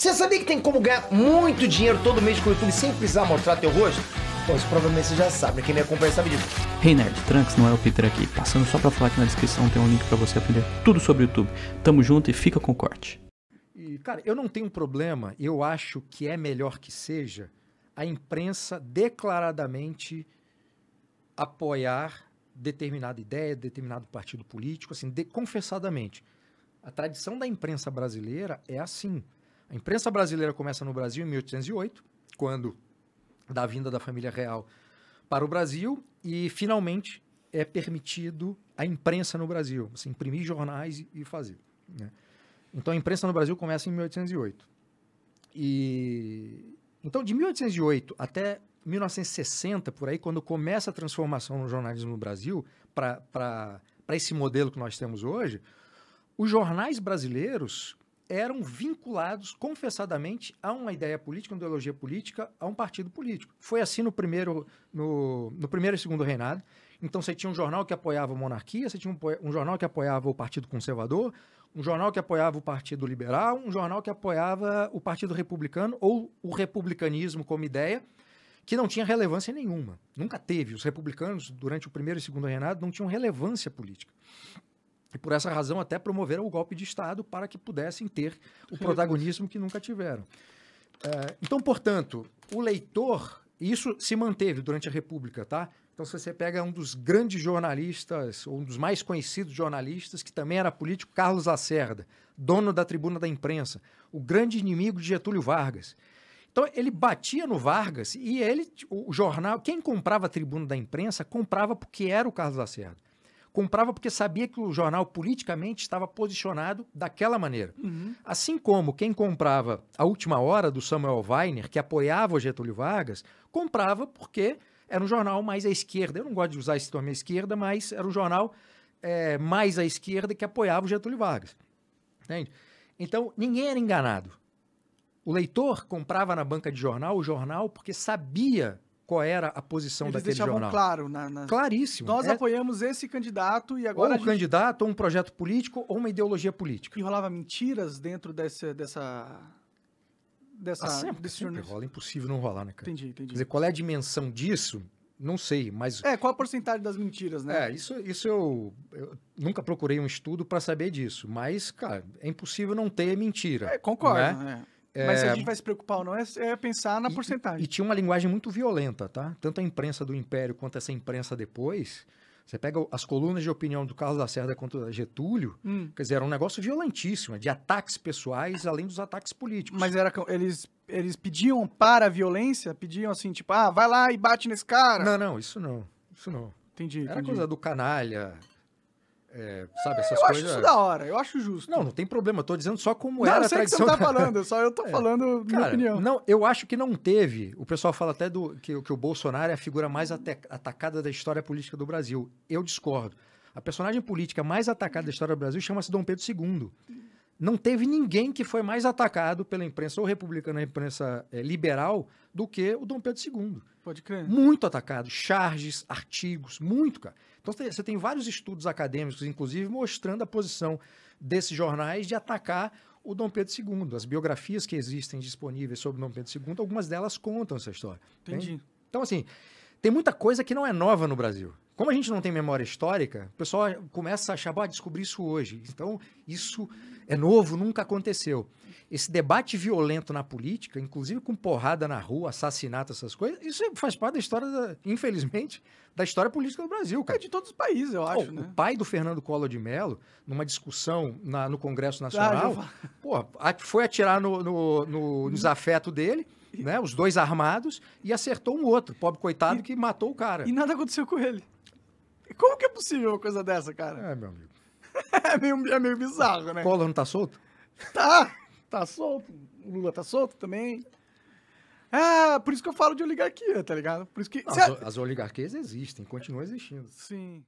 Você sabia que tem como ganhar muito dinheiro todo mês com o YouTube sem precisar mostrar teu rosto? Bom, isso provavelmente você já sabe, né? Quem me acompanha sabe disso. Hey Nerd, Trunks, não é o Peter aqui. Passando só pra falar que na descrição tem um link pra você aprender tudo sobre o YouTube. Tamo junto e fica com o corte. E, cara, eu não tenho problema, eu acho que é melhor que seja a imprensa declaradamente apoiar determinada ideia, determinado partido político, assim, confessadamente. A tradição da imprensa brasileira é assim. A imprensa brasileira começa no Brasil em 1808, quando da vinda da família real para o Brasil, e finalmente é permitido a imprensa no Brasil, assim, imprimir jornais e fazer, né? Então a imprensa no Brasil começa em 1808. Então de 1808 até 1960, por aí, quando começa a transformação no jornalismo no Brasil, para esse modelo que nós temos hoje, os jornais brasileiros eram vinculados confessadamente a uma ideia política, uma ideologia política, a um partido político. Foi assim no primeiro e segundo reinado. Então você tinha um jornal que apoiava a monarquia, você tinha um jornal que apoiava o Partido Conservador, um jornal que apoiava o Partido Liberal, um jornal que apoiava o Partido Republicano ou o republicanismo como ideia, que não tinha relevância nenhuma. Nunca teve. Os republicanos, durante o primeiro e segundo reinado, não tinham relevância política. E por essa razão até promoveram o golpe de Estado para que pudessem ter o protagonismo que nunca tiveram. Então, portanto, o leitor, isso se manteve durante a República, tá? Então, se você pega um dos grandes jornalistas, ou um dos mais conhecidos jornalistas, que também era político, Carlos Lacerda, dono da Tribuna da Imprensa, o grande inimigo de Getúlio Vargas. Então, ele batia no Vargas e o jornal, quem comprava a Tribuna da Imprensa, comprava porque era o Carlos Lacerda. Comprava porque sabia que o jornal politicamente estava posicionado daquela maneira. Uhum. Assim como quem comprava A Última Hora, do Samuel Weiner, que apoiava o Getúlio Vargas, comprava porque era um jornal mais à esquerda. Eu não gosto de usar esse termo à esquerda, mas era um jornal mais à esquerda que apoiava o Getúlio Vargas. Entende? Então, ninguém era enganado. O leitor comprava na banca de jornal o jornal porque sabia qual era a posição daquele jornal. Eles deixavam claro. Claríssimo. Nós apoiamos esse candidato e agora ou um candidato, ou um projeto político, ou uma ideologia política. E rolava mentiras dentro sempre rola, é impossível não rolar, né, cara? Entendi. Quer dizer, qual é a dimensão disso? Não sei, mas... qual a porcentagem das mentiras, né? Isso eu nunca procurei um estudo para saber disso, mas, cara, é impossível não ter mentira. Concordo, Mas se a gente vai se preocupar ou não, é pensar na porcentagem. E tinha uma linguagem muito violenta, tá? Tanto a imprensa do Império quanto essa imprensa depois. Você pega as colunas de opinião do Carlos Lacerda contra Getúlio, quer dizer, era um negócio violentíssimo, de ataques pessoais, além dos ataques políticos. Mas eles pediam para a violência? Pediam assim, tipo, vai lá e bate nesse cara? Não, isso não. Entendi. Era coisa do canalha... sabe, essas coisas... Eu acho isso da hora, eu acho justo. Não tem problema, eu tô dizendo só como era a tradição. Não, eu sei que você tá falando, eu tô falando minha opinião. Não, eu acho que não teve, o pessoal fala até que o Bolsonaro é a figura mais atacada da história política do Brasil. Eu discordo. A personagem política mais atacada da história do Brasil chama-se Dom Pedro II. Não teve ninguém que foi mais atacado pela imprensa ou republicana, a imprensa liberal, do que o Dom Pedro II. Pode crer. Muito atacado. Charges, artigos, muito, cara. Então você tem vários estudos acadêmicos, inclusive, mostrando a posição desses jornais de atacar o Dom Pedro II. As biografias que existem disponíveis sobre o Dom Pedro II, algumas delas contam essa história. Entendi. Entende? Então, assim, tem muita coisa que não é nova no Brasil. Como a gente não tem memória histórica, o pessoal começa a achar, descobri isso hoje. Então, isso é novo, nunca aconteceu. Esse debate violento na política, inclusive com porrada na rua, assassinato, essas coisas, isso faz parte da história, infelizmente, da história política do Brasil, cara. De todos os países, eu acho, né? O pai do Fernando Collor de Mello, numa discussão no Congresso Nacional, foi atirar no desafeto dele, né, os dois armados, e acertou um outro, pobre coitado, que matou o cara. E nada aconteceu com ele. Como que é possível uma coisa dessa, cara? Meu amigo. É meio bizarro, né? Collor não tá solto? Tá solto. O Lula tá solto também. Por isso que eu falo de oligarquia, tá ligado? Por isso que... As oligarquias existem, continuam existindo. Sim.